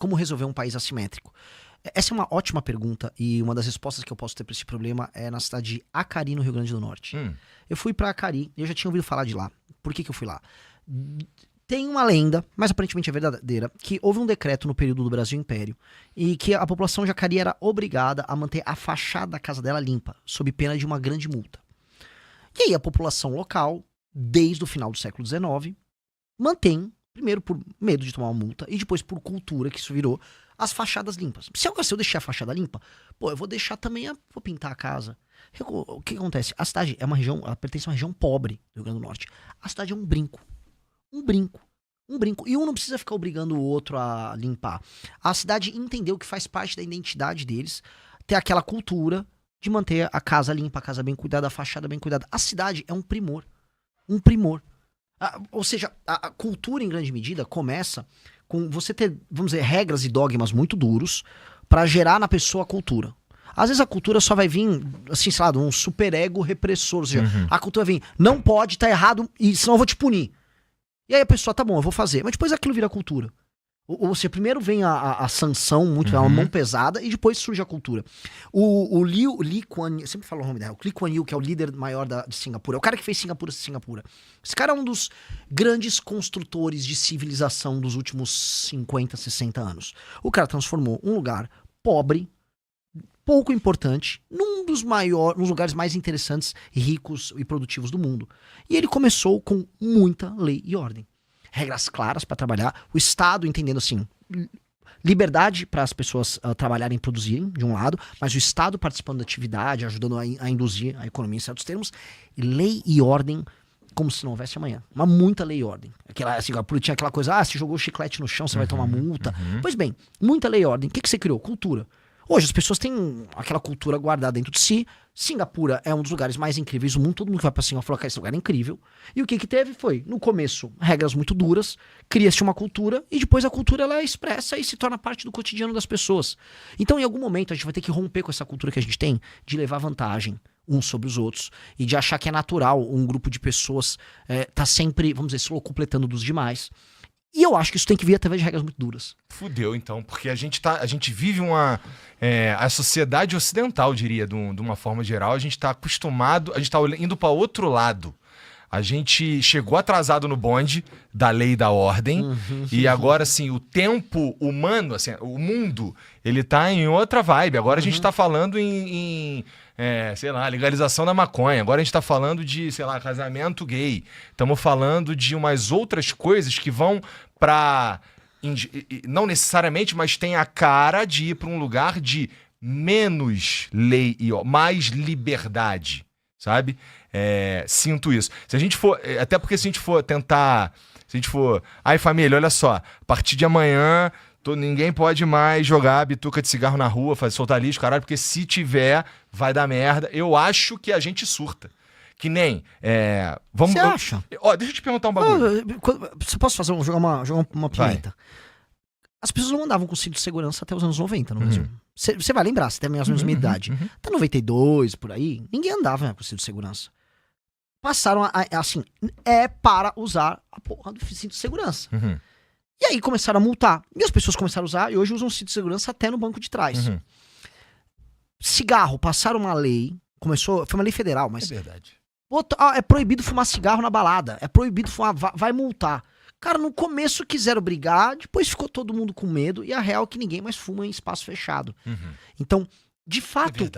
como resolver um país assimétrico? Essa é uma ótima pergunta e uma das respostas que eu posso ter para esse problema é na cidade de Acari, no Rio Grande do Norte. Eu fui para Acari e eu já tinha ouvido falar de lá. Por que eu fui lá? Tem uma lenda, mas aparentemente é verdadeira, que houve um decreto no período do Brasil Império e que a população de Acari era obrigada a manter a fachada da casa dela limpa, sob pena de uma grande multa. E aí a população local, desde o final do século XIX, mantém, primeiro por medo de tomar uma multa e depois por cultura, que isso virou, as fachadas limpas. Se eu deixar a fachada limpa, eu vou deixar também, vou pintar a casa. O que acontece? A cidade é uma região, ela pertence a uma região pobre do Rio Grande do Norte. A cidade é um brinco. Um brinco. E um não precisa ficar obrigando o outro a limpar. A cidade entendeu que faz parte da identidade deles ter aquela cultura de manter a casa limpa, a casa bem cuidada, a fachada bem cuidada. A cidade é um primor. Um primor. Ou seja, a cultura, em grande medida, começa com você ter, vamos dizer, regras e dogmas muito duros para gerar na pessoa a cultura. Às vezes a cultura só vai vir, assim, sei lá, de um superego repressor. Ou seja, a cultura vem, não pode, tá errado, e senão eu vou te punir. E aí a pessoa, tá bom, eu vou fazer. Mas depois aquilo vira cultura. Ou seja, primeiro vem a sanção, muito, uma mão pesada, e depois surge a cultura. O Lee Kuan Yew, sempre falo o nome dela, o Lee Kuan Yew, que é o líder maior de Singapura, é o cara que fez Singapura. Esse cara é um dos grandes construtores de civilização dos últimos 50, 60 anos. O cara transformou um lugar pobre, pouco importante, num dos lugares mais interessantes, ricos e produtivos do mundo. E ele começou com muita lei e ordem. Regras claras para trabalhar, o Estado entendendo assim, liberdade para as pessoas trabalharem e produzirem, de um lado, mas o Estado participando da atividade, ajudando a induzir a economia em certos termos, e lei e ordem como se não houvesse amanhã. Mas muita lei e ordem. Assim, tinha aquela coisa, se jogou chiclete no chão, você vai tomar multa. Pois bem, muita lei e ordem. O que você criou? Cultura. Hoje as pessoas têm aquela cultura guardada dentro de si. Singapura é um dos lugares mais incríveis do mundo. Todo mundo que vai pra Singapura fala que esse lugar é incrível. E o que teve foi, no começo, regras muito duras, cria-se uma cultura e depois a cultura ela é expressa e se torna parte do cotidiano das pessoas. Então em algum momento a gente vai ter que romper com essa cultura que a gente tem de levar vantagem uns sobre os outros e de achar que é natural um grupo de pessoas tá sempre, vamos dizer, se locupletando dos demais. E eu acho que isso tem que vir através de regras muito duras. Fudeu, então, porque a gente vive a sociedade ocidental, diria, de uma forma geral, a gente tá acostumado, a gente tá indo para outro lado. A gente chegou atrasado no bonde da lei e da ordem, e agora, assim, o tempo humano, assim, o mundo, ele tá em outra vibe. Agora a gente tá falando sei lá, legalização da maconha. Agora a gente tá falando de, sei lá, casamento gay. Estamos falando de umas outras coisas que vão pra... Não necessariamente, mas tem a cara de ir pra um lugar de menos lei e mais liberdade, sabe? Sinto isso. Se a gente for... Até porque se a gente for tentar... Se a gente for... Ai, família, olha só. A partir de amanhã... Ninguém pode mais jogar bituca de cigarro na rua, soltar lixo, caralho, porque se tiver, vai dar merda. Eu acho que a gente surta. Que nem... Você acha? Deixa eu te perguntar um bagulho. Você posso jogar uma pimenta? As pessoas não andavam com cinto de segurança até os anos 90 no Brasil. Você vai lembrar, você tem mais ou menos a minha idade. Até 92, por aí, ninguém andava com cinto de segurança. Passaram assim, para usar a porra do cinto de segurança. E aí começaram a multar. E as pessoas começaram a usar, e hoje usam cinto de segurança até no banco de trás. Cigarro, passaram uma lei, foi uma lei federal, mas... É verdade. É proibido fumar cigarro na balada, é proibido fumar, vai multar. Cara, no começo quiseram brigar, depois ficou todo mundo com medo, e a real é que ninguém mais fuma em espaço fechado. Então, de fato,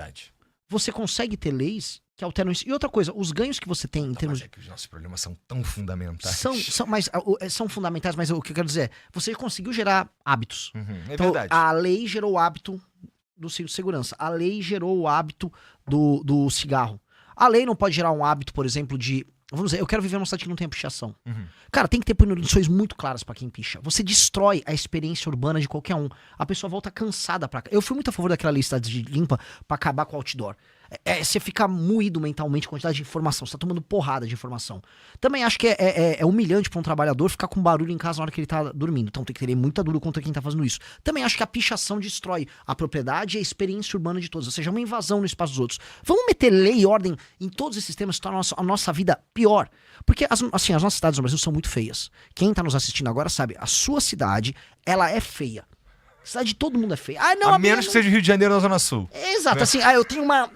você consegue ter leis que alteram isso. E outra coisa, os ganhos que você tem em termos... Mas é que os nossos problemas são tão fundamentais. São fundamentais, mas o que eu quero dizer é, você conseguiu gerar hábitos. Então, verdade. A lei gerou o hábito do cinto de segurança. A lei gerou o hábito do cigarro. A lei não pode gerar um hábito, por exemplo, de... Vamos dizer, eu quero viver numa cidade que não tem pichação. Cara, tem que ter punições muito claras pra quem picha. Você destrói a experiência urbana de qualquer um. A pessoa volta cansada pra cá. Eu fui muito a favor daquela lei cidade limpa pra acabar com o outdoor. Você fica moído mentalmente com a quantidade de informação. Você tá tomando porrada de informação. Também acho que é humilhante pra um trabalhador ficar com barulho em casa na hora que ele tá dormindo. Então tem que ter muita duro contra quem tá fazendo isso. Também acho que a pichação destrói a propriedade e a experiência urbana de todos. Ou seja, uma invasão no espaço dos outros. Vamos meter lei e ordem em todos esses temas que tornam a nossa vida pior. Porque, assim, as nossas cidades no Brasil são muito feias. Quem tá nos assistindo agora sabe, a sua cidade, ela é feia. Cidade de todo mundo é feia. Ah, não, a menos que seja o Rio de Janeiro na Zona Sul. Exato, né? assim, eu tenho uma...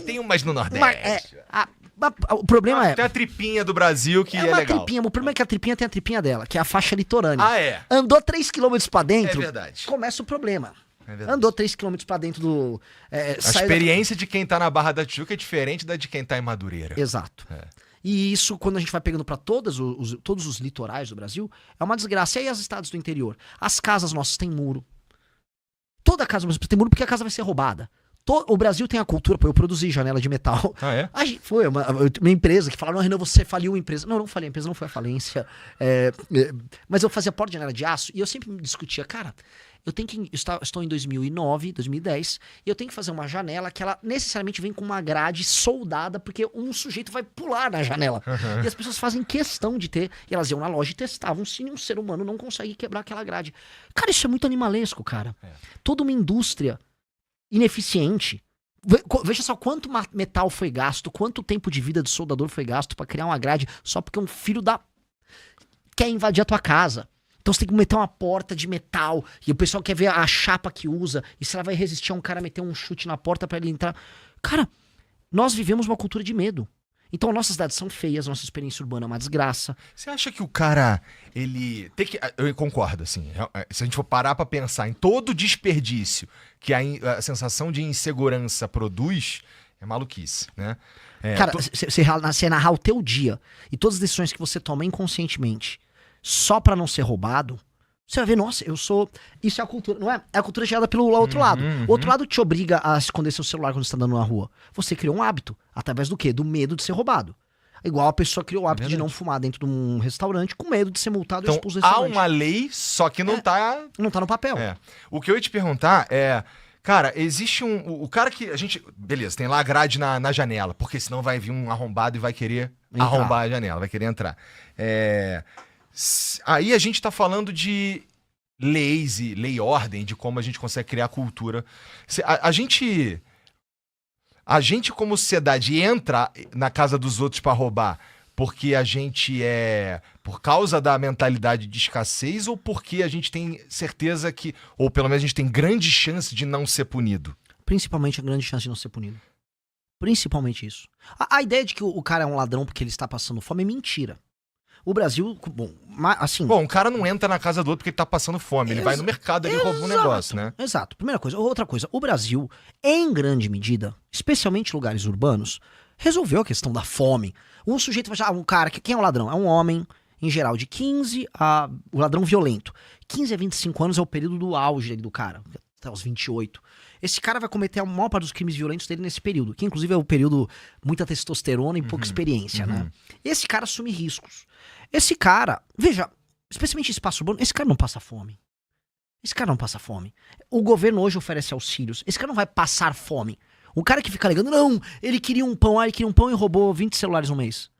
Tem umas no Nordeste. O problema é... Tem a tripinha do Brasil que é uma legal. Tripinha, o problema é que a tripinha tem a tripinha dela, que é a faixa litorânea. Ah, é? Andou 3 km pra dentro, É verdade. começa o problema. É verdade. Andou 3 km pra dentro do... A experiência de quem tá na Barra da Tijuca é diferente da de quem tá em Madureira. Exato. E isso, quando a gente vai pegando pra todos os litorais do Brasil, é uma desgraça. E aí, as cidades do interior? As casas nossas têm muro. Toda casa nossa tem muro porque a casa vai ser roubada. O Brasil tem a cultura, eu produzi janela de metal. Ah, é? Foi uma empresa que falaram, não, Renan, você faliu a empresa. Não falei, a empresa não foi a falência. Mas eu fazia porta de janela de aço e eu sempre me discutia, cara, estou em 2009, 2010, e eu tenho que fazer uma janela que ela necessariamente vem com uma grade soldada, porque um sujeito vai pular na janela. E as pessoas fazem questão de ter, e elas iam na loja e testavam se um ser humano não consegue quebrar aquela grade. Cara, isso é muito animalesco, cara. Toda uma indústria ineficiente. Veja só quanto metal foi gasto, quanto tempo de vida de soldador foi gasto pra criar uma grade só porque um filho da... quer invadir a tua casa. Então você tem que meter uma porta de metal e o pessoal quer ver a chapa que usa e se ela vai resistir a um cara meter um chute na porta pra ele entrar. Cara, nós vivemos uma cultura de medo. Então nossas cidades são feias, nossa experiência urbana é uma desgraça. Você acha que o cara, ele... Eu concordo, assim. Se a gente for parar pra pensar em todo o desperdício que a sensação de insegurança produz, é maluquice, né? Cara, você narrar o teu dia e todas as decisões que você toma inconscientemente só pra não ser roubado, você vai ver, nossa, eu sou... Isso é a cultura, não é? É a cultura gerada pelo outro lado. O outro lado te obriga a esconder seu celular quando você tá andando na rua. Você criou um hábito. Através do quê? Do medo de ser roubado. Igual a pessoa criou o hábito de não fumar dentro de um restaurante com medo de ser multado e expulso do restaurante. Há uma lei, só que não tá... Não tá no papel. O que eu ia te perguntar é... Cara, existe o cara que a gente... Beleza, tem lá a grade na janela, porque senão vai vir um arrombado e vai querer arrombar a janela, vai querer entrar. Aí a gente tá falando de leis e lei e ordem, de como a gente consegue criar cultura. A gente como sociedade entra na casa dos outros pra roubar porque a gente por causa da mentalidade de escassez ou porque a gente tem certeza que, ou pelo menos a gente tem grande chance de não ser punido? Principalmente a grande chance de não ser punido. Principalmente isso. A ideia de que o cara é um ladrão porque ele está passando fome é mentira. O Brasil, assim... Bom, um cara não entra na casa do outro porque ele tá passando fome. Ele vai no mercado, ele rouba um negócio, né? Exato. Primeira coisa. Outra coisa. O Brasil, em grande medida, especialmente em lugares urbanos, resolveu a questão da fome. Um sujeito vai achar, um cara, quem é um ladrão? É um homem, em geral, de 15 a... O ladrão violento. 15 a 25 anos é o período do auge do cara. Até os 28. Esse cara vai cometer a maior parte dos crimes violentos dele nesse período. Que inclusive é o período muita testosterona e pouca experiência, né? Esse cara assume riscos. Esse cara, veja, especialmente em espaço urbano, esse cara não passa fome. Esse cara não passa fome. O governo hoje oferece auxílios. Esse cara não vai passar fome. O cara que fica ligando, não, ele queria um pão, ele queria um pão e roubou 20 celulares no mês.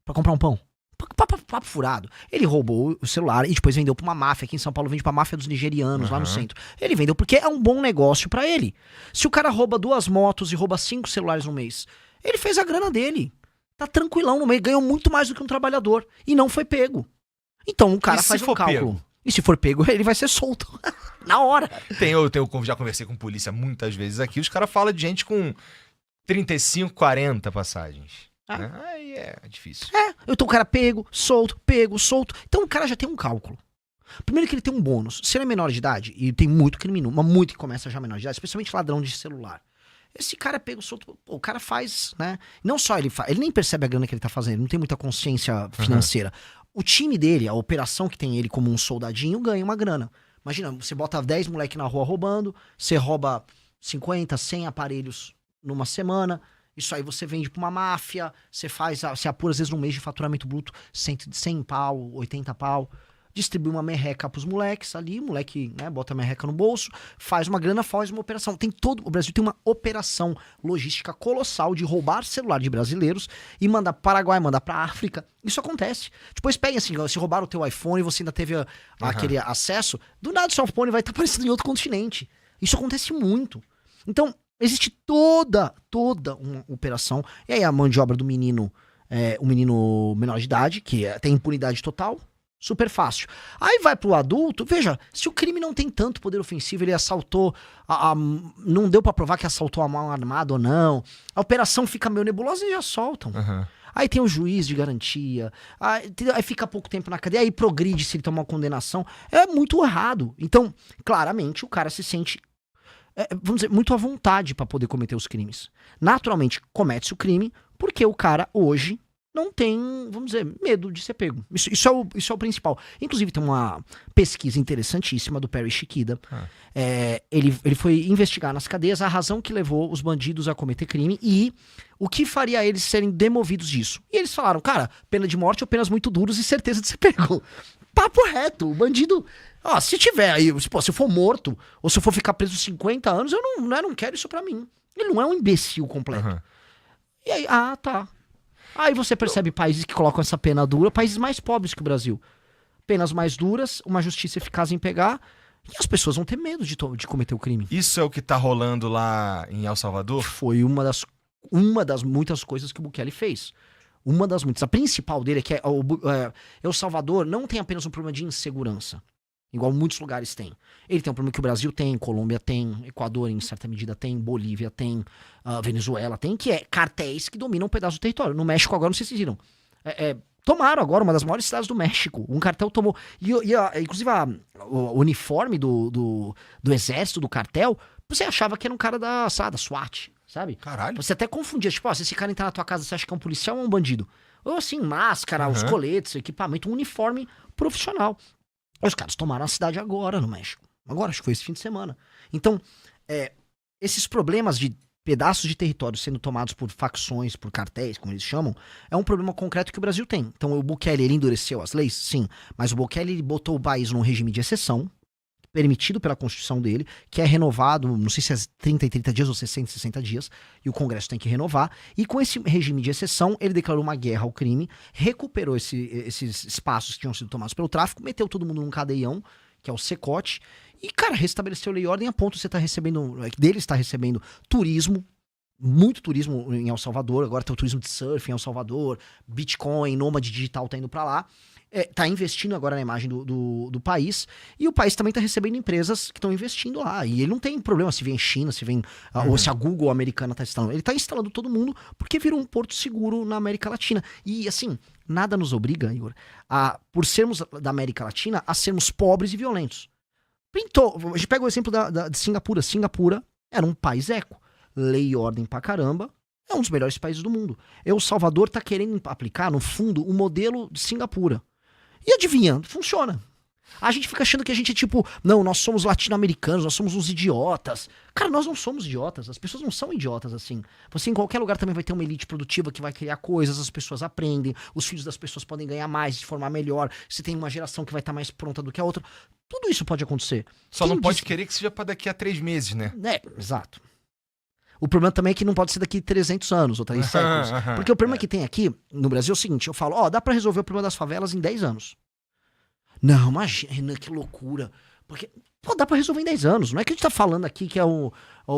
Pra comprar um pão. Papo furado. Ele roubou o celular e depois vendeu pra uma máfia. Aqui em São Paulo vende pra máfia dos nigerianos, lá no centro. Ele vendeu porque é um bom negócio pra ele. Se o cara rouba 2 motos e rouba 5 celulares no mês, ele fez a grana dele. Tá tranquilão no mês, ganhou muito mais do que um trabalhador. E não foi pego. Então o cara faz um cálculo. E se for pego, ele vai ser solto. Na hora. Já conversei com polícia muitas vezes aqui, os caras falam de gente com 35, 40 passagens. Né? Aí é difícil. Então o cara pego, solto. Então o cara já tem um cálculo. Primeiro que ele tem um bônus. Se ele é menor de idade, e tem muito criminoso, mas muito que começa já menor de idade, especialmente ladrão de celular. Esse cara é pego, solto, o cara faz, né? Não só ele faz, ele nem percebe a grana que ele tá fazendo, ele não tem muita consciência financeira. O time dele, a operação que tem ele como um soldadinho, ganha uma grana. Imagina, você bota 10 moleque na rua roubando, você rouba 50, 100 aparelhos numa semana, isso aí você vende pra uma máfia, você apura às vezes num mês de faturamento bruto 100 pau, 80 pau, distribui uma merreca pros moleques ali, o moleque, né, bota a merreca no bolso, faz uma grana, faz uma operação. O Brasil tem uma operação logística colossal de roubar celular de brasileiros e mandar pro Paraguai, mandar pra África. Isso acontece. Depois peguem assim, se roubaram o teu iPhone e você ainda teve aquele acesso, do nada o seu iPhone vai estar aparecendo em outro continente. Isso acontece muito. Então, existe toda uma operação. E aí a mão de obra do menino, o menino menor de idade, que tem impunidade total, Super fácil. Aí vai pro adulto, veja, se o crime não tem tanto poder ofensivo, ele assaltou, não deu pra provar que assaltou a mão armada ou não, a operação fica meio nebulosa e já soltam. Aí tem o juiz de garantia, aí fica pouco tempo na cadeia, aí progride se ele tomar uma condenação. É muito errado. Então, claramente, o cara se sente, vamos dizer, muito à vontade pra poder cometer os crimes. Naturalmente, comete-se o crime porque o cara hoje não tem, vamos dizer, medo de ser pego. Isso é o principal. Inclusive, tem uma pesquisa interessantíssima do Perry Chiquida. Ele foi investigar nas cadeias a razão que levou os bandidos a cometer crime e o que faria eles serem demovidos disso. E eles falaram, cara, pena de morte ou penas muito duras e certeza de ser pego. Papo reto. O bandido... se tiver aí, se eu for morto ou se eu for ficar preso 50 anos, eu não quero isso pra mim. Ele não é um imbecil completo. E aí, tá... Aí você percebe países que colocam essa pena dura, países mais pobres que o Brasil. Penas mais duras, uma justiça eficaz em pegar, e as pessoas vão ter medo de cometer o crime. Isso é o que tá rolando lá em El Salvador? Foi uma das muitas coisas que o Bukele fez. Uma das muitas. A principal dele é que El Salvador não tem apenas um problema de insegurança, igual muitos lugares têm. Ele tem um problema que o Brasil tem, Colômbia tem, Equador em certa medida tem, Bolívia tem, Venezuela tem, que é cartéis que dominam um pedaço do território. No México agora, não sei se vocês viram, tomaram agora uma das maiores cidades do México. Um cartel tomou. Inclusive o uniforme do exército, do cartel, você achava que era um cara da SWAT, sabe? Caralho. Você até confundia, tipo, se esse cara entrar na tua casa, você acha que é um policial ou um bandido? Ou assim, máscara, os coletes, equipamento, um uniforme profissional. Os caras tomaram a cidade agora no México. Agora, acho que foi esse fim de semana. Então, esses problemas de pedaços de território sendo tomados por facções, por cartéis, como eles chamam, é um problema concreto que o Brasil tem. Então, o Bukele, ele endureceu as leis? Sim. Mas o Bukele, ele botou o país num regime de exceção, permitido pela Constituição dele, que é renovado, não sei se é 30 e 30 dias ou 60 e 60 dias, e o Congresso tem que renovar. E com esse regime de exceção, ele declarou uma guerra ao crime, recuperou esses espaços que tinham sido tomados pelo tráfico, meteu todo mundo num cadeião, que é o Secote, e, cara, restabeleceu lei e ordem a ponto de você está recebendo turismo, muito turismo em El Salvador, agora tem o turismo de surf em El Salvador, Bitcoin, nômade digital tá indo pra lá, tá investindo agora na imagem do país, e o país também tá recebendo empresas que estão investindo lá, e ele não tem problema se vem China, se vem, ou se a Google americana tá instalando, ele tá instalando todo mundo porque virou um porto seguro na América Latina, e assim, nada nos obriga, Igor, por sermos da América Latina, a sermos pobres e violentos. A gente pega o exemplo de Singapura. Singapura era um país eco. Lei e ordem pra caramba. É um dos melhores países do mundo. El Salvador tá querendo aplicar, no fundo, o modelo de Singapura. E adivinha, funciona. A gente fica achando que a gente é tipo, não, nós somos latino-americanos, nós somos uns idiotas. Cara, nós não somos idiotas, as pessoas não são idiotas assim. Você em qualquer lugar também vai ter uma elite produtiva que vai criar coisas, as pessoas aprendem, os filhos das pessoas podem ganhar mais, se formar melhor, você tem uma geração que vai estar mais pronta do que a outra. Tudo isso pode acontecer. Só não pode querer que seja pra daqui a 3 meses, né? Exato. O problema também é que não pode ser daqui a 300 anos ou 3 séculos. Porque o problema que tem aqui no Brasil é o seguinte, eu falo, dá pra resolver o problema das favelas em 10 anos. Não, imagina, Renan, que loucura. Porque, dá pra resolver em 10 anos. Não é que a gente tá falando aqui que é o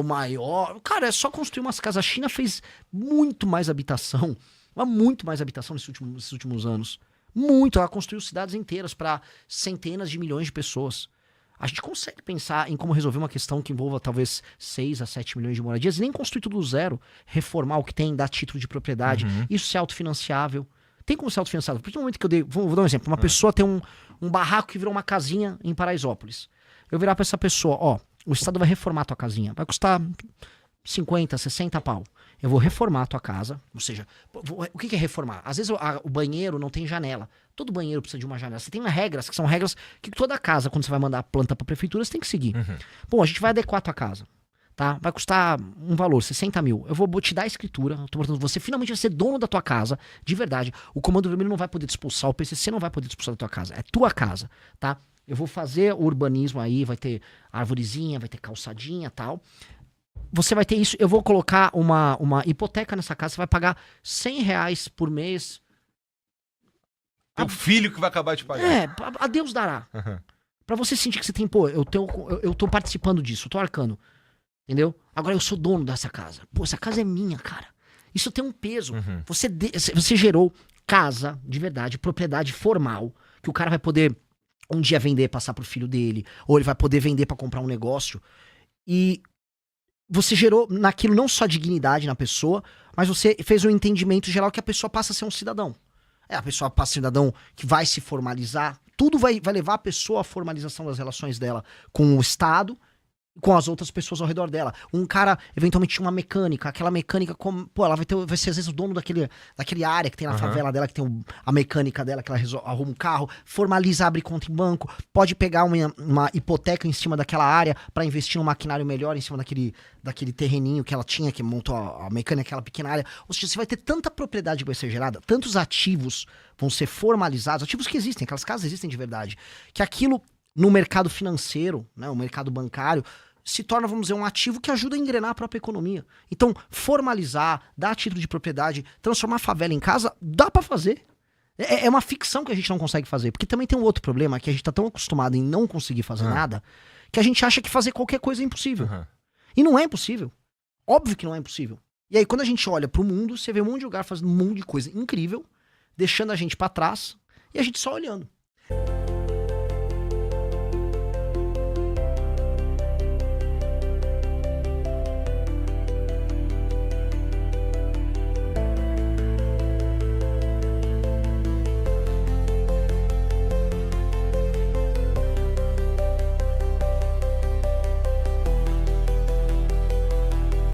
maior... Cara, é só construir umas casas. A China fez muito mais habitação. Muito mais habitação nesses últimos anos. Muito. Ela construiu cidades inteiras pra centenas de milhões de pessoas. A gente consegue pensar em como resolver uma questão que envolva talvez 6 a 7 milhões de moradias e nem construir tudo do zero. Reformar o que tem, dar título de propriedade. Isso ser autofinanciável. Tem como ser autofinanciável. A partir do momento que eu dei... Vou dar um exemplo. Uma pessoa tem um barraco que virou uma casinha em Paraisópolis. Eu virar pra essa pessoa, o Estado vai reformar a tua casinha. Vai custar 50, 60 pau. Eu vou reformar a tua casa. Ou seja, o que é reformar? Às vezes o banheiro não tem janela. Todo banheiro precisa de uma janela. Você tem regras, que são regras que toda casa, quando você vai mandar a planta pra prefeitura, você tem que seguir. Bom, a gente vai adequar a tua casa. Tá? Vai custar um valor, 60 mil. Eu vou te dar a escritura. Você finalmente vai ser dono da tua casa, de verdade. O Comando Vermelho não vai poder te expulsar, o PCC não vai poder te expulsar da tua casa. É tua casa, tá? Eu vou fazer o urbanismo aí, vai ter arvorezinha, vai ter calçadinha e tal. Você vai ter isso, eu vou colocar uma hipoteca nessa casa, você vai pagar R$100 por mês. Teu filho que vai acabar de pagar. A Deus dará. Pra você sentir que você tem, eu tô participando disso, eu tô arcando. Entendeu? Agora eu sou dono dessa casa. Essa casa é minha, cara. Isso tem um peso. Você gerou casa, de verdade, propriedade formal, que o cara vai poder um dia vender, passar pro filho dele, ou ele vai poder vender pra comprar um negócio. E você gerou naquilo não só dignidade na pessoa, mas você fez um entendimento geral que a pessoa passa a ser um cidadão. A pessoa passa a ser um cidadão que vai se formalizar. Tudo vai levar a pessoa à formalização das relações dela com o Estado, com as outras pessoas ao redor dela. Um cara, eventualmente, tinha uma mecânica. Aquela mecânica, ela vai ser às vezes o dono daquele área que tem na favela dela, que tem a mecânica dela, que ela arruma um carro, formaliza, abre conta em banco, pode pegar uma hipoteca em cima daquela área para investir num maquinário melhor em cima daquele terreninho que ela tinha, que montou a mecânica, aquela pequena área. Ou seja, você vai ter tanta propriedade que vai ser gerada, tantos ativos vão ser formalizados, ativos que existem, aquelas casas existem de verdade, que aquilo no mercado financeiro, né, o mercado bancário, se torna, vamos dizer, um ativo que ajuda a engrenar a própria economia. Então, formalizar, dar título de propriedade, transformar a favela em casa, dá pra fazer. É uma ficção que a gente não consegue fazer. Porque também tem um outro problema, que a gente tá tão acostumado em não conseguir fazer nada, que a gente acha que fazer qualquer coisa é impossível. E não é impossível. Óbvio que não é impossível. E aí, quando a gente olha pro mundo, você vê um monte de lugar fazendo um monte de coisa incrível, deixando a gente pra trás, e a gente só olhando.